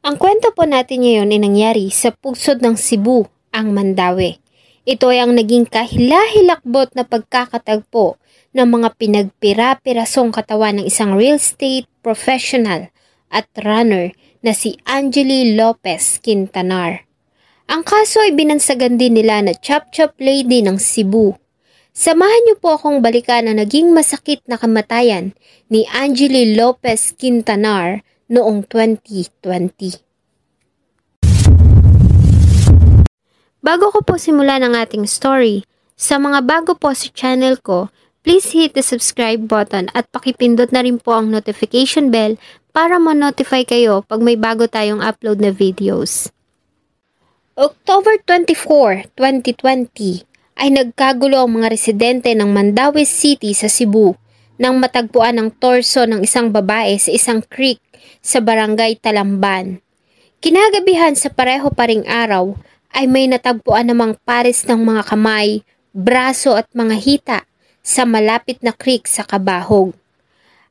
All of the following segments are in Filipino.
Ang kwento po natin ngayon ay nangyari sa pugsod ng Cebu, ang Mandaue. Ito ay ang naging kahila-hilakbot na pagkakatagpo ng mga pinagpira-pirasong katawan ng isang real estate professional at runner na si Angeli Lopez Quintanar. Ang kaso ay binansagan din nila na Chop-Chop Lady ng Cebu. Samahan niyo po akong balikan ang naging masakit na kamatayan ni Angeli Lopez Quintanar noong 2020. Bago ko po simulan ang ating story, sa mga bago po sa channel ko, please hit the subscribe button at pakipindot na rin po ang notification bell para ma-notify kayo pag may bago tayong upload na videos. October 24, 2020 ay nagkagulo ang mga residente ng Mandaue City sa Cebu nang matagpuan ang torso ng isang babae sa isang creek sa barangay Talamban. Kinagabihan sa pareho paring araw ay may natagpuan namang pares ng mga kamay, braso at mga hita sa malapit na creek sa Kabahog.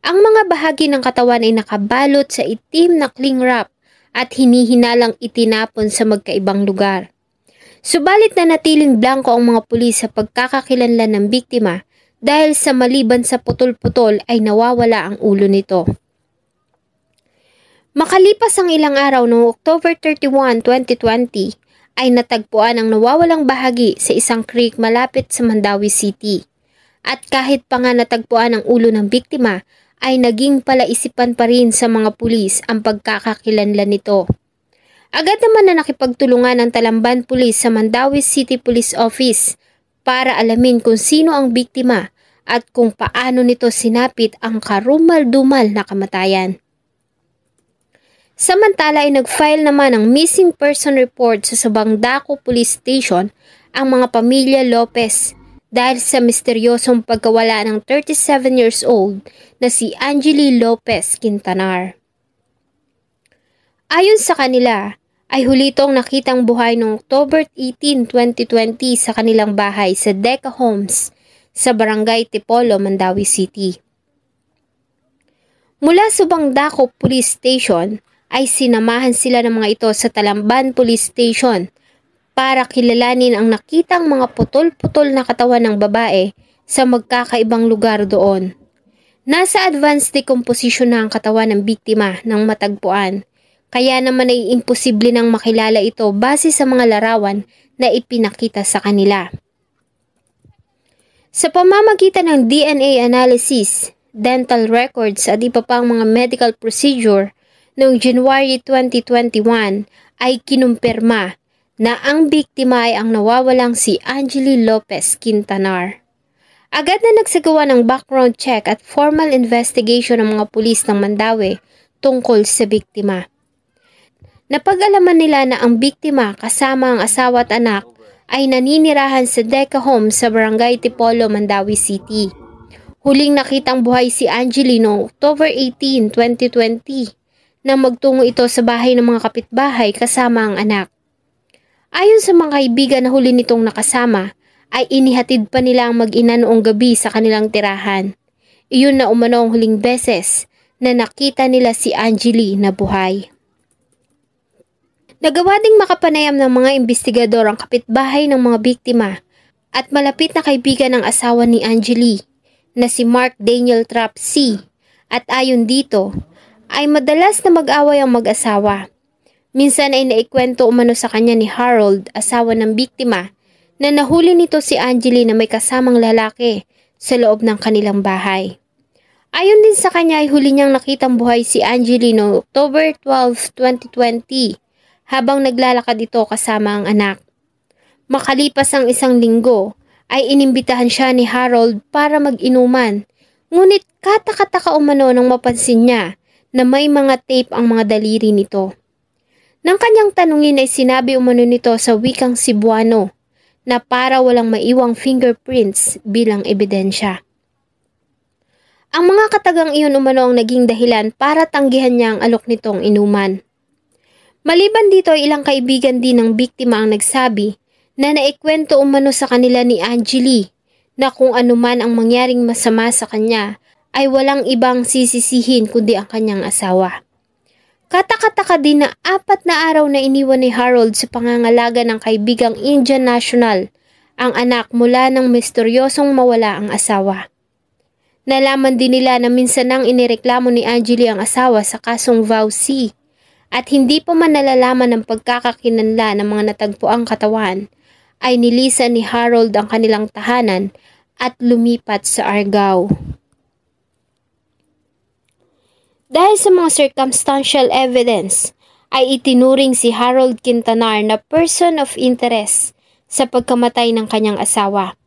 Ang mga bahagi ng katawan ay nakabalot sa itim na cling wrap at hinihinalang itinapon sa magkaibang lugar. Subalit na natiling blanco ang mga pulis sa pagkakakilanlan ng biktima dahil sa maliban sa putol-putol ay nawawala ang ulo nito. Makalipas ang ilang araw noong October 31, 2020 ay natagpuan ang nawawalang bahagi sa isang creek malapit sa Mandaue City. At kahit pa nga natagpuan ang ulo ng biktima ay naging palaisipan pa rin sa mga pulis ang pagkakakilanlan nito. Agad naman na nakipagtulungan ang Talamban Police sa Mandaue City Police Office para alamin kung sino ang biktima at kung paano nito sinapit ang karumal-dumal na kamatayan. Samantala ay nag-file naman ng missing person report sa Sabang Dako Police Station ang mga pamilya Lopez dahil sa misteryosong pagkawala ng 37 years old na si Angeli Lopez Quintanar. Ayon sa kanila, ay huli itong nakitang buhay noong October 18, 2020 sa kanilang bahay sa Deca Homes sa Barangay Tipolo, Mandaue City. Mula sa Sabang Dako Police Station ay sinamahan sila ng mga ito sa Talamban Police Station para kilalanin ang nakitang mga putol-putol na katawan ng babae sa magkakaibang lugar doon. Nasa advanced decomposition na ang katawan ng biktima ng matagpuan, kaya naman ay imposible nang makilala ito base sa mga larawan na ipinakita sa kanila. Sa pamamagitan ng DNA analysis, dental records at iba pang mga medical procedure, noong January 2021 ay kinumpirma na ang biktima ay ang nawawalang si Angeli Lopez Quintanar. Agad na nagsagawa ng background check at formal investigation ng mga pulis ng Mandaue tungkol sa biktima. Napag-alaman nila na ang biktima kasama ang asawa at anak ay naninirahan sa Deca Home sa Barangay Tipolo, Mandaue City. Huling nakitang buhay si Angeli noong October 18, 2020 na magtungo ito sa bahay ng mga kapitbahay kasama ang anak. Ayon sa mga kaibigan na huli nitong nakasama, ay inihatid pa nila ang mag-ina noong gabi sa kanilang tirahan. Iyon na umano ang huling beses na nakita nila si Angeli na buhay. Nagawa ding makapanayam ng mga investigador ang kapitbahay ng mga biktima at malapit na kaibigan ng asawa ni Angeli na si Mark Daniel Trapp C. At ayon dito, ay madalas na mag-away ang mag-asawa. Minsan ay naikwento umano sa kanya ni Harold, asawa ng biktima, na nahuli nito si Angeli na may kasamang lalaki sa loob ng kanilang bahay. Ayon din sa kanya ay huli niyang nakitang buhay si Angeli noong October 12, 2020 habang naglalakad ito kasama ang anak. Makalipas ang isang linggo ay inimbitahan siya ni Harold para mag-inuman, ngunit katakataka umano nang mapansin niya na may mga tape ang mga daliri nito. Nang kanyang tanungin ay sinabi umano nito sa wikang Cebuano na para walang maiwang fingerprints bilang ebidensya. Ang mga katagang iyon umano ang naging dahilan para tanggihan niya ang alok nitong inuman. Maliban dito ay ilang kaibigan din ng biktima ang nagsabi na naikwento umano sa kanila ni Angeli na kung anuman ang mangyaring masama sa kanya ay walang ibang sisisihin kundi ang kanyang asawa. Katakataka din na 4 na araw na iniwan ni Harold sa pangangalaga ng kaibigang Indian National ang anak mula ng misteryosong mawala ang asawa. Nalaman din nila na minsan nang inireklamo ni Anjali ang asawa sa kasong Vow C at hindi pa man nalalaman ng pagkakakinanla ng mga natagpuang katawan ay nilisan ni Harold ang kanilang tahanan at lumipat sa Argao. Dahil sa mga circumstantial evidence, ay itinuring si Harold Quintanar na person of interest sa pagkamatay ng kanyang asawa.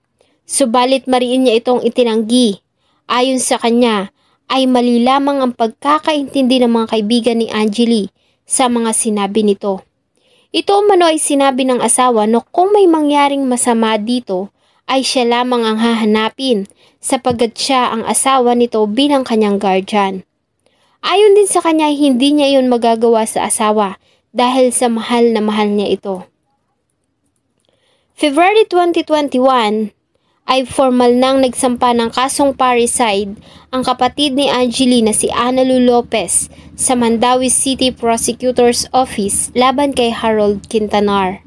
Subalit mariin niya itong itinanggi. Ayon sa kanya, ay mali lamang ang pagkakaintindi ng mga kaibigan ni Anjali sa mga sinabi nito. Ito umano ay sinabi ng asawa na kung may mangyaring masama dito, ay siya lamang ang hahanapin sapagkat siya ang asawa nito bilang kanyang guardian. Ayon din sa kanya, hindi niya iyon magagawa sa asawa dahil sa mahal na mahal niya ito. February 2021 ay formal nang nagsampa ng kasong parricide ang kapatid ni Anjali na si Analu Lopez sa Mandawi City Prosecutor's Office laban kay Harold Quintanar.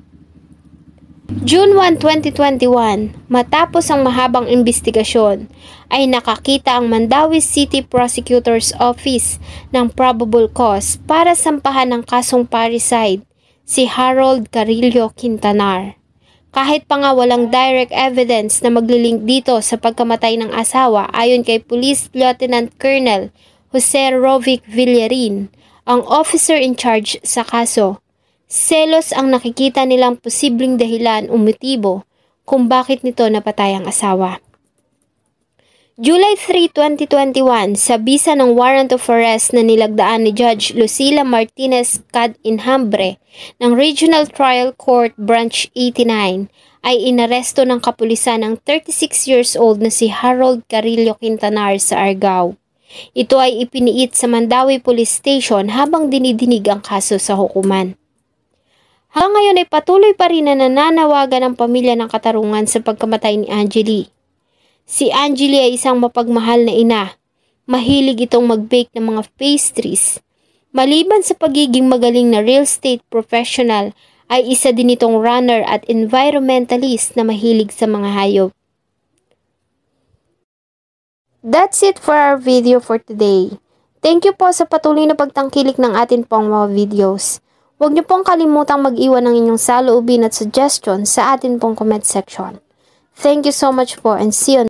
June 1, 2021, matapos ang mahabang investigasyon, ay nakakita ang Mandawi City Prosecutor's Office ng probable cause para sampahan ng kasong parricide si Harold Carillo Quintanar. Kahit pa nga walang direct evidence na maglilink dito sa pagkamatay ng asawa ayon kay Police Lieutenant Colonel Jose Rovic Villarin, ang officer in charge sa kaso. Selos ang nakikita nilang posibleng dahilan o motibo kung bakit nito napatay ang asawa. July 3, 2021, sa bisa ng warrant of arrest na nilagdaan ni Judge Lucila Martinez Cad-Inhambre ng Regional Trial Court Branch 89, ay inaresto ng kapulisan ang 36 years old na si Harold Carillo Quintanar sa Argao. Ito ay ipiniit sa Mandawi Police Station habang dinidinig ang kaso sa hukuman. Hanggang ngayon ay patuloy pa rin na nananawagan ang pamilya ng katarungan sa pagkamatay ni Anjali. Si Anjali ay isang mapagmahal na ina. Mahilig itong mag-bake ng mga pastries. Maliban sa pagiging magaling na real estate professional, ay isa din itong runner at environmentalist na mahilig sa mga hayop. That's it for our video for today. Thank you po sa patuloy na pagtangkilik ng atin pong mga videos. Huwag niyo pong kalimutang mag-iwan ng inyong saloobin at suggestion sa atin pong comment section. Thank you so much po and see you